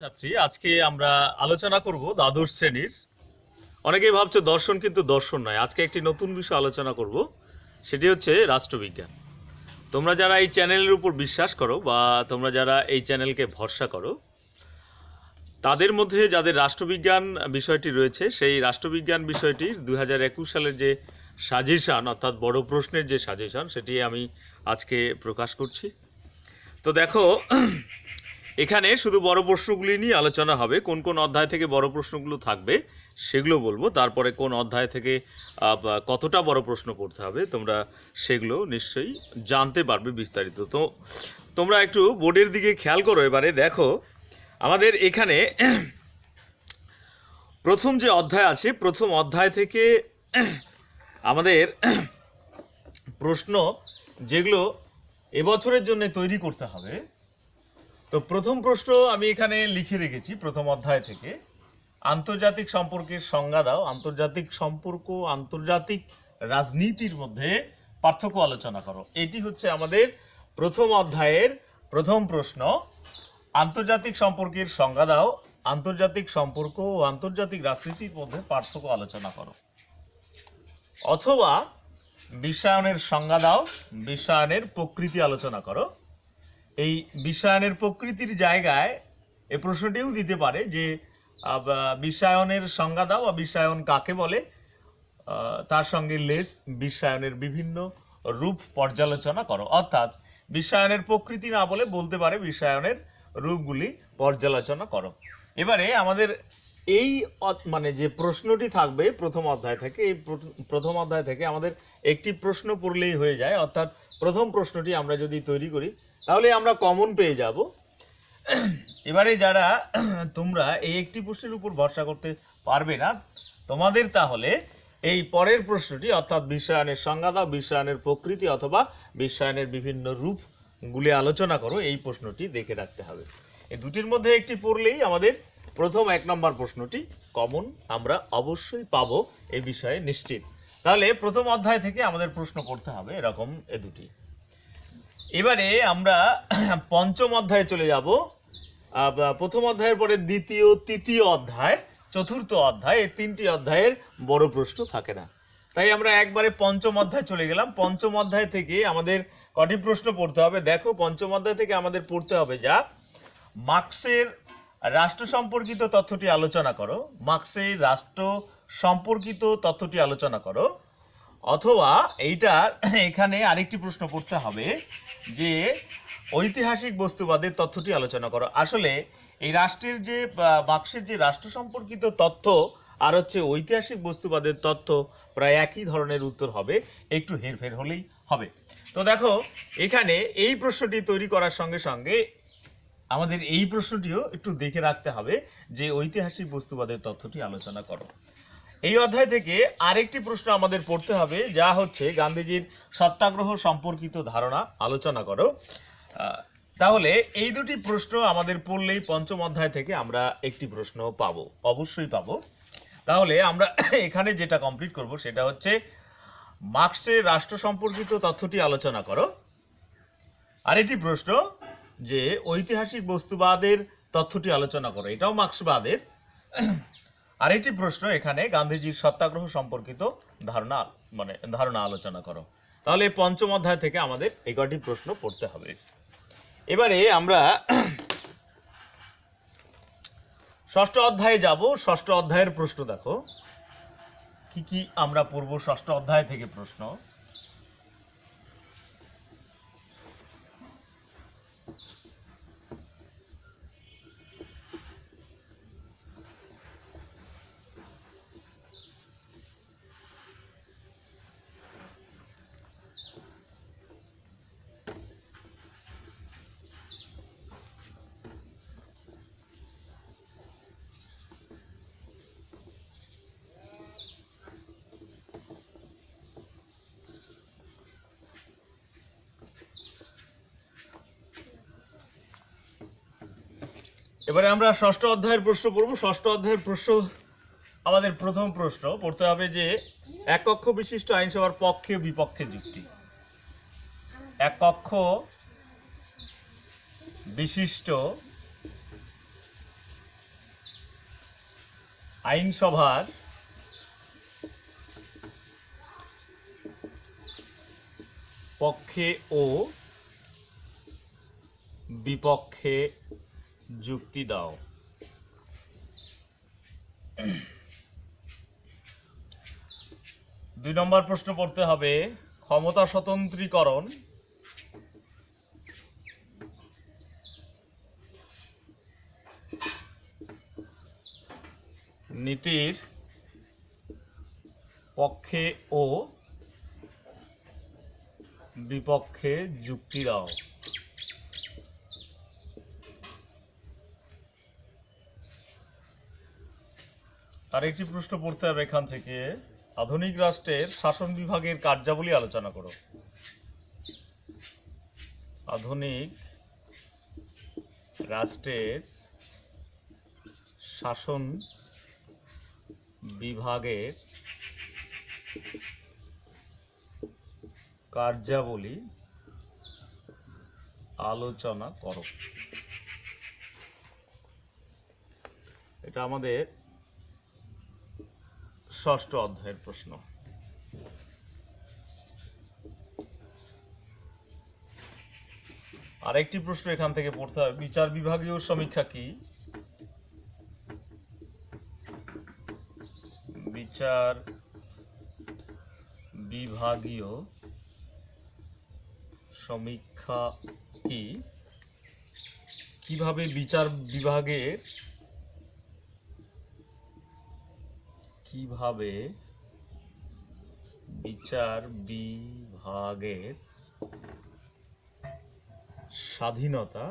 ছাত্রী আজকে আমরা আলোচনা করব দ্বাদশ শ্রেণীর। অনেকেই ভাবছো দর্শন, কিন্তু দর্শন নয়। আজকে একটি নতুন বিষয় আলোচনা করব, সেটি হচ্ছে রাষ্ট্রবিজ্ঞান। তোমরা যারা এই চ্যানেলের উপর বিশ্বাস করো বা তোমরা যারা এই চ্যানেলকে ভরসা করো, তাদের মধ্যে যাদের রাষ্ট্রবিজ্ঞান বিষয়টি রয়েছে, সেই রাষ্ট্রবিজ্ঞান বিষয়টির 2021 সালের যে সাজেশন, অর্থাৎ বড় প্রশ্নের যে সাজেশন, সেটি আমি আজকে প্রকাশ করছি। তো দেখো, এখানে শুধু বড় প্রশ্নগুলি নিয়ে আলোচনা হবে। কোন কোন অধ্যায় থেকে বড় প্রশ্নগুলো থাকবে সেগুলো বলবো, তারপরে কোন অধ্যায় থেকে কতটা বড় প্রশ্ন পড়তে হবে তোমরা সেগুলো নিশ্চয়ই জানতে পারবে বিস্তারিত। তো তোমরা একটু বোর্ডের দিকে খেয়াল করো। এবারে দেখো, আমাদের এখানে প্রথম যে অধ্যায় আছে, প্রথম অধ্যায় থেকে আমাদের প্রশ্ন যেগুলো এবছরের জন্য তৈরি করতে হবে। তো প্রথম প্রশ্ন আমি এখানে লিখে রেখেছি প্রথম অধ্যায় থেকে, আন্তর্জাতিক সম্পর্কের সংজ্ঞা দাও। আন্তর্জাতিক সম্পর্ক, আন্তর্জাতিক রাজনীতির মধ্যে পার্থক্য আলোচনা করো। এটি হচ্ছে আমাদের প্রথম অধ্যায়ের প্রথম প্রশ্ন। আন্তর্জাতিক সম্পর্কের সংজ্ঞা দাও, আন্তর্জাতিক সম্পর্ক ও আন্তর্জাতিক রাজনীতির মধ্যে পার্থক্য আলোচনা করো। অথবা বিশ্বায়নের সংজ্ঞা দাও, বিশ্বায়নের প্রকৃতি আলোচনা করো। এই বিশ্বায়নের প্রকৃতির জায়গায় এই প্রশ্নটিও দিতে পারে যে বিশ্বায়নের সংজ্ঞা দাও বা বিশ্বায়ন কাকে বলে, তার সঙ্গে লেস বিশ্বায়নের বিভিন্ন রূপ পর্যালোচনা করো। অর্থাৎ বিশ্বায়নের প্রকৃতি না বলে বলতে পারে বিশ্বায়নের রূপগুলি পর্যালোচনা করো। এবারে আমাদের এই মানে যে প্রশ্নটি থাকবে প্রথম অধ্যায় থেকে, এই প্রথম অধ্যায় থেকে আমাদের একটি প্রশ্ন পড়লেই হয়ে যায়। অর্থাৎ প্রথম প্রশ্নটি আমরা যদি তৈরি করি তাহলে আমরা কমন পেয়ে যাব। এবারে যারা তোমরা এই একটি প্রশ্নের উপর ভরসা করতে পারবে না, তোমাদের তাহলে এই পরের প্রশ্নটি, অর্থাৎ বিশ্বায়নের সংজ্ঞা দাও, বিশ্বায়নের প্রকৃতি অথবা বিশ্বায়নের বিভিন্ন রূপগুলি আলোচনা করো, এই প্রশ্নটি দেখে রাখতে হবে। এই দুটির মধ্যে একটি পড়লেই আমাদের প্রথম 1 নম্বর প্রশ্নটি কমন আমরা অবশ্যই পাবো, এই বিষয়ে নিশ্চিত। তাহলে প্রথম অধ্যায় থেকে আমাদের প্রশ্ন করতে হবে এরকম এ দুটি। এবারে আমরা পঞ্চম অধ্যায়ে চলে যাব। প্রথম অধ্যায়ের পরে দ্বিতীয়, তৃতীয় অধ্যায়, চতুর্থ অধ্যায়, এই তিনটি অধ্যায়ের বড় প্রশ্ন থাকে না। তাই আমরা একবারে পঞ্চম অধ্যায় চলে গেলাম। পঞ্চম অধ্যায় থেকে আমাদের কটি প্রশ্ন পড়তে হবে দেখো। পঞ্চম অধ্যায় থেকে আমাদের পড়তে হবে যা, মার্ক্সের রাষ্ট্র সম্পর্কিত তথ্যটি আলোচনা করো। মার্ক্সের রাষ্ট্র সম্পর্কিত তথ্যটি আলোচনা করো। অথবা এইটার এখানে আরেকটি প্রশ্ন পড়তে হবে যে, ঐতিহাসিক বস্তুবাদের তথ্যটি আলোচনা করো। আসলে এই রাষ্ট্রের যে মার্ক্সের যে রাষ্ট্র সম্পর্কিত তথ্য আর হচ্ছে ঐতিহাসিক বস্তুবাদের তথ্য প্রায় একই ধরনের উত্তর হবে, একটু হেরফের হলেই হবে। তো দেখো, এখানে এই প্রশ্নটি তৈরি করার সঙ্গে সঙ্গে আমাদের এই প্রশ্নটিও একটু দেখে রাখতে হবে যে ঐতিহাসিক বস্তুবাদের তথ্যটি আলোচনা করো। এই অধ্যায় থেকে আরেকটি প্রশ্ন আমাদের পড়তে হবে যা হচ্ছে, গান্ধীজির সত্যাগ্রহ সম্পর্কিত ধারণা আলোচনা করো। তাহলে এই দুটি প্রশ্ন আমাদের পড়লেই পঞ্চম অধ্যায় থেকে আমরা একটি প্রশ্ন পাবো, অবশ্যই পাবো। তাহলে আমরা এখানে যেটা কমপ্লিট করব সেটা হচ্ছে, মার্ক্সের রাষ্ট্র সম্পর্কিত তথ্যটি আলোচনা করো। আরেকটি প্রশ্ন যে, ঐতিহাসিক বস্তুবাদের তথ্যটি আলোচনা করো, এটাও মার্ক্সবাদের। আরেকটি প্রশ্ন এখানে, গান্ধীজির সত্যাগ্রহ সম্পর্কিত ধারণা আলোচনা করো। তাহলে পঞ্চম অধ্যায় থেকে আমাদের এই কটি প্রশ্ন পড়তে হবে। এবারে আমরা ষষ্ঠ অধ্যায়ে যাব। ষষ্ঠ অধ্যায়ের প্রশ্ন দেখো, কি কি আমরা পড়ব ষষ্ঠ অধ্যায় থেকে প্রশ্ন। এবারে আমরা ষষ্ঠ অধ্যায়ের প্রশ্ন পড়ব। ষষ্ঠ অধ্যায়ের প্রশ্ন আমাদের প্রথম প্রশ্ন পড়তে হবে যে, এক কক্ষ বিশিষ্ট আইনসভার পক্ষে বিপক্ষে যুক্তি। এক কক্ষ বিশিষ্ট আইনসভার পক্ষে ও বিপক্ষে যুক্তি দাও। 2 নম্বর প্রশ্ন পড়তে হবে ক্ষমতা স্বতন্ত্রীকরণ নীতির পক্ষে ও বিপক্ষে যুক্তি দাও। আরেকটি প্রশ্ন পড়তে হবে এখান থেকে আধুনিক রাষ্ট্রের শাসন বিভাগের কার্যাবলী আলোচনা করো। আধুনিক রাষ্ট্রের শাসন বিভাগের কার্যাবলী আলোচনা করো। এটা আমাদের 6ষ্ঠ অধ্যায়ের প্রশ্ন। আরেকটি প্রশ্ন এখান থেকে পড়তে হবে বিচার বিভাগীয় সমীক্ষা কি? বিচার বিভাগীয় সমীক্ষা কি? কিভাবে বিচার বিভাগের স্বাধীনতা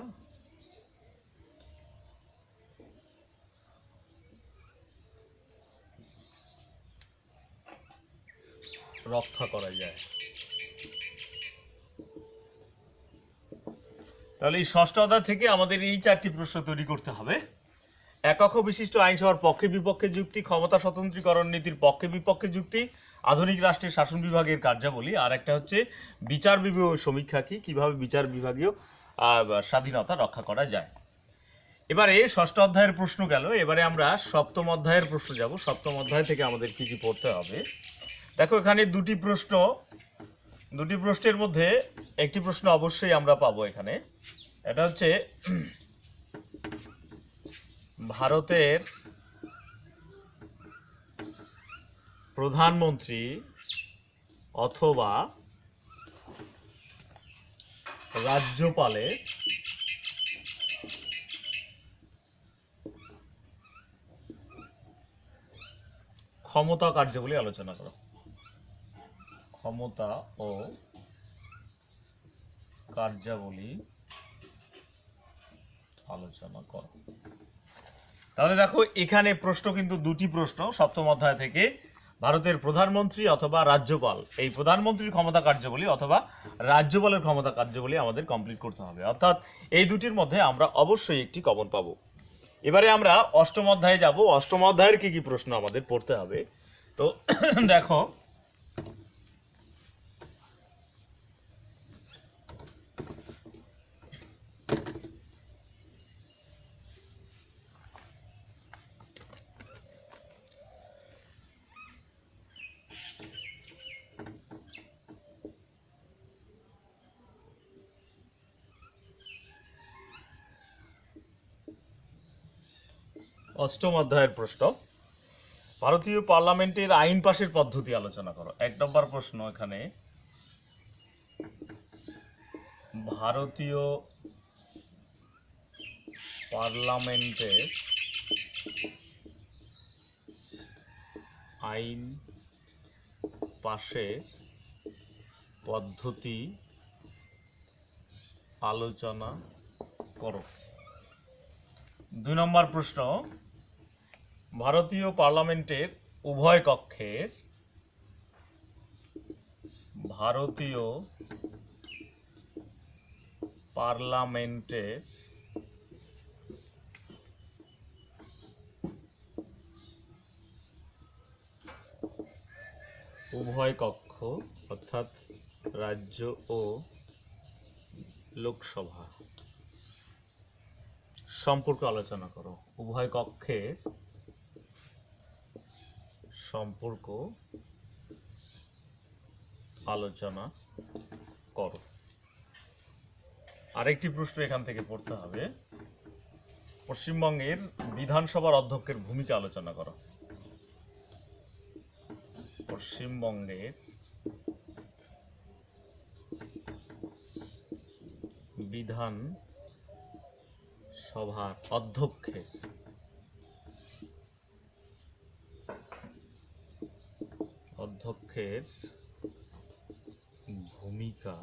রক্ষা করা যায়। তাহলে এই 6ষ্ঠ অধ্যায় থেকে আমাদের এই 4টি প্রশ্ন তৈরি করতে হবে। একক বিশিষ্ট আইনসভার পক্ষে বিপক্ষে যুক্তি, ক্ষমতা স্বতন্ত্রীকরণ নীতির পক্ষে বিপক্ষে যুক্তি, আধুনিক রাষ্ট্রের শাসন বিভাগের কার্যাবলী, আর একটা হচ্ছে বিচার বিভাগীয় সমীক্ষা কি? কিভাবে বিচার বিভাগীয় স্বাধীনতা রক্ষা করা যায়। এবারে 6ষ্ঠ অধ্যায়ের প্রশ্ন গেল, এবারে আমরা 7ম অধ্যায়ের প্রশ্ন যাব। 7ম অধ্যায় থেকে আমাদের কি কি পড়তে হবে দেখো, এখানে দুটি প্রশ্নের মধ্যে একটি প্রশ্ন অবশ্যই আমরা পাবো এখানে। এটা হচ্ছে ভারতের প্রধানমন্ত্রী অথবা রাজ্যপালের ক্ষমতা কার্যাবলী আলোচনা করো। ক্ষমতা ও কার্যাবলী আলোচনা করো। তাহলে দেখো এখানে প্রশ্ন কিন্তু দুটি প্রশ্ন 7ম অধ্যায় থেকে। ভারতের প্রধানমন্ত্রী অথবা রাজ্যপাল, এই প্রধানমন্ত্রীর ক্ষমতা কার্যাবলী অথবা রাজ্যপালের ক্ষমতা কার্যাবলী আমাদের কমপ্লিট করতে হবে। অর্থাৎ এই দুটির মধ্যে আমরা অবশ্যই একটি কমন পাবো। এবারে আমরা 8ম অধ্যায়ে যাব। 8ম অধ্যায়ের কি কি প্রশ্ন আমাদের পড়তে হবে তো দেখো, অষ্টম অধ্যায়ের প্রশ্ন ভারতীয় পার্লামেন্টের আইন পাশের পদ্ধতি আলোচনা করো। 1 নম্বর প্রশ্ন এখানে ভারতীয় পার্লামেন্টের আইন পাশের পদ্ধতি আলোচনা করো। 2 নম্বর প্রশ্ন ভারতীয় পার্লামেন্টের উভয় কক্ষের উভয় কক্ষ অর্থাৎ রাজ্য ও লোকসভা সম্পর্কে আলোচনা করো। উভয় কক্ষের সম্পর্ক আলোচনা করো। আরেকটি প্রশ্ন এখান থেকে পড়তে হবে, পশ্চিমবঙ্গের বিধানসভার অধ্যক্ষের ভূমিকা আলোচনা করো। পশ্চিমবঙ্গের বিধানসভার অধ্যক্ষের ভূমিকা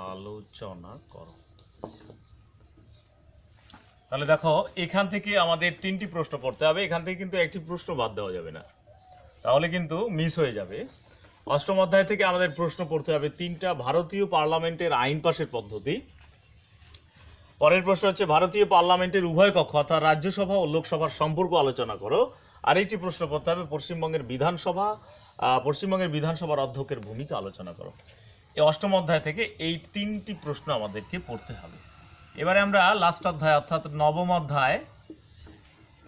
আলোচনা করো। তাহলে দেখো এখান থেকে আমাদের তিনটি প্রশ্ন পড়তে হবে, এখান থেকে কিন্তু একটি প্রশ্ন বাদ দেওয়া যাবে না, তাহলে কিন্তু মিস হয়ে যাবে। অষ্টম অধ্যায় থেকে আমাদের প্রশ্ন পড়তে হবে তিনটা, ভারতীয় পার্লামেন্টের আইন পাশের পদ্ধতি। পরের প্রশ্ন হচ্ছে ভারতীয় পার্লামেন্টের উভয় কক্ষ অর্থাৎ রাজ্যসভা ও লোকসভার সম্পর্ক আলোচনা করো। আরেকটি প্রশ্ন পড়তে হবে পশ্চিমবঙ্গের বিধানসভার অধ্যক্ষের ভূমিকা আলোচনা করো। এই অষ্টম অধ্যায় থেকে এই তিনটি প্রশ্ন আমাদেরকে পড়তে হবে। এবারে আমরা লাস্ট অধ্যায় অর্থাৎ নবম অধ্যায়,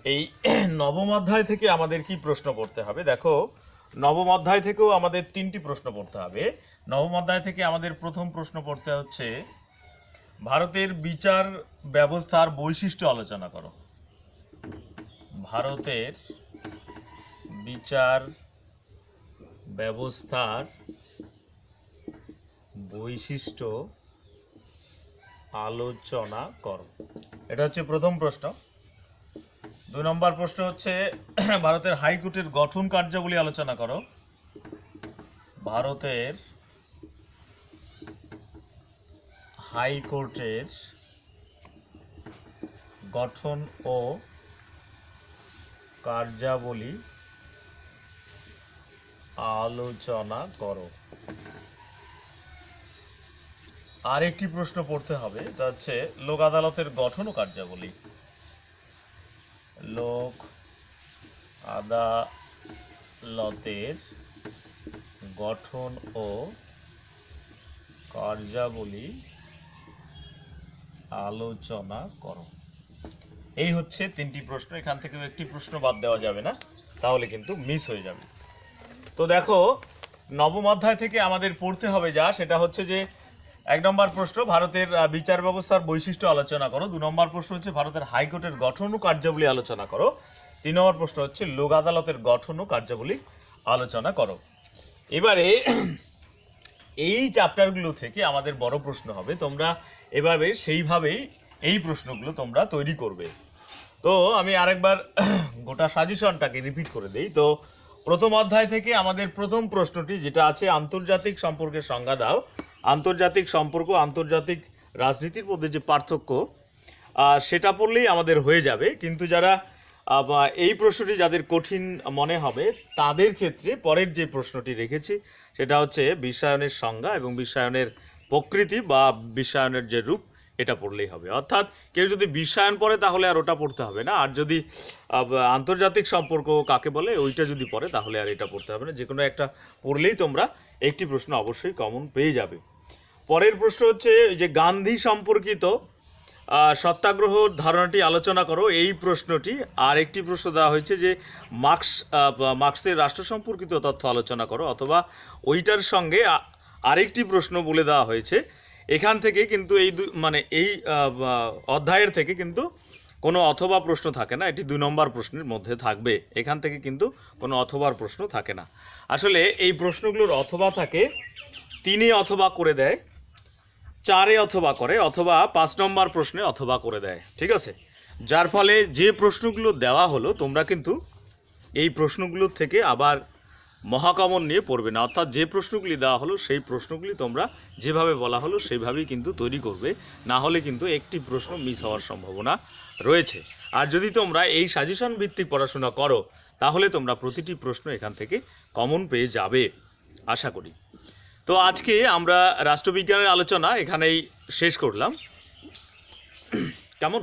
এই নবম অধ্যায় থেকে আমাদের কি প্রশ্ন পড়তে হবে? দেখো নবম অধ্যায় থেকেও আমাদের তিনটি প্রশ্ন পড়তে হবে। নবম অধ্যায় থেকে আমাদের প্রথম প্রশ্ন পড়তে হচ্ছে ভারতের বিচার ব্যবস্থার বৈশিষ্ট্য আলোচনা করো। ভারতের বিচার ব্যবস্থার বৈশিষ্ট্য আলোচনা করো, এটা হচ্ছে প্রথম প্রশ্ন। 2 নম্বর প্রশ্ন হচ্ছে ভারতের হাইকোর্টের গঠন কার্যাবলী আলোচনা করো। ভারতের হাইকোর্টের গঠন ও কার্যাবলী আলোচনা করো। আরেকটি প্রশ্ন পড়তে হবে, এটা হচ্ছে লোক আদালতের গঠন ও কার্যাবলী। লোক আদালতের গঠন ও কার্যাবলী আলোচনা করো। এই হচ্ছে তিনটি প্রশ্ন, এখান থেকেও একটি প্রশ্ন বাদ দেওয়া যাবে না, তাহলে কিন্তু মিস হয়ে যাবে। তো দেখো নবম অধ্যায় থেকে আমাদের পড়তে হবে যা, সেটা হচ্ছে যে 1 নম্বর প্রশ্ন ভারতের বিচার ব্যবস্থার বৈশিষ্ট্য আলোচনা করো। 2 নম্বর প্রশ্ন হচ্ছে ভারতের হাইকোর্টের গঠন ও কার্যাবলী আলোচনা করো। 3 নম্বর প্রশ্ন হচ্ছে লোক আদালতের গঠন ও কার্যাবলী আলোচনা করো। এবারে এই চ্যাপ্টারগুলো থেকে আমাদের বড় প্রশ্ন হবে, তোমরা এভাবে সেইভাবেই এই প্রশ্নগুলো তোমরা তৈরি করবে। তো আমি আরেকবার গোটা সাজেশনটাকে রিপিট করে দেই। তো প্রথম অধ্যায় থেকে আমাদের প্রথম প্রশ্নটি যেটা আছে, আন্তর্জাতিক সম্পর্কের সংজ্ঞা দাও। আন্তর্জাতিক সম্পর্ক, আন্তর্জাতিক রাজনীতির মধ্যে যে পার্থক্য সেটা পড়লেই আমাদের হয়ে যাবে। কিন্তু যারা এই প্রশ্নটি যাদের কঠিন মনে হবে তাদের ক্ষেত্রে পরের যে প্রশ্নটি রেখেছি সেটা হচ্ছে বিশ্বায়নের সংজ্ঞা এবং বিশ্বায়নের প্রকৃতি বা বিশ্বায়নের যে রূপ, এটা পড়লেই হবে। অর্থাৎ কেউ যদি বিশ্বায়ন পড়ে তাহলে আর ওটা পড়তে হবে না, আর যদি আন্তর্জাতিক সম্পর্ক কাকে বলে ওইটা যদি পড়ে তাহলে আর এটা পড়তে হবে না। যে কোনো একটা পড়লেই তোমরা একটি প্রশ্ন অবশ্যই কমন পেয়ে যাবে। পরের প্রশ্ন হচ্ছে যে গান্ধী সম্পর্কিত সত্যাগ্রহ ধারণাটি আলোচনা করো, এই প্রশ্নটি। আর একটি প্রশ্ন দেওয়া হয়েছে যে মার্ক্সের রাষ্ট্র সম্পর্কিত তথ্য আলোচনা করো, অথবা ওইটার সঙ্গে আরেকটি প্রশ্ন বলে দেওয়া হয়েছে। এখান থেকে কিন্তু এই অধ্যায়ের থেকে কিন্তু কোনো অথবা প্রশ্ন থাকে না, এটি 2 নম্বর প্রশ্নের মধ্যে থাকবে। এখান থেকে কিন্তু কোনো অথবার প্রশ্ন থাকে না। আসলে এই প্রশ্নগুলোর অথবা থাকে 3 অথবা করে দেয়, 4 অথবা করে, অথবা 5 নম্বর প্রশ্নে অথবা করে দেয়, ঠিক আছে? যার ফলে যে প্রশ্নগুলো দেওয়া হলো তোমরা কিন্তু এই প্রশ্নগুলোর থেকে আবার মহাকমন নিয়ে পড়বে না। অর্থাৎ যে প্রশ্নগুলি দেওয়া হলো সেই প্রশ্নগুলি তোমরা যেভাবে বলা হলো সেইভাবেই কিন্তু তৈরি করবে, না হলে কিন্তু একটি প্রশ্ন মিস হওয়ার সম্ভাবনা রয়েছে। আর যদি তোমরা এই সাজেশন ভিত্তিক পড়াশোনা করো তাহলে তোমরা প্রতিটি প্রশ্ন এখান থেকে কমন পেয়ে যাবে আশা করি। তো আজকে আমরা রাষ্ট্রবিজ্ঞানের আলোচনা এখানেই শেষ করলাম, কেমন?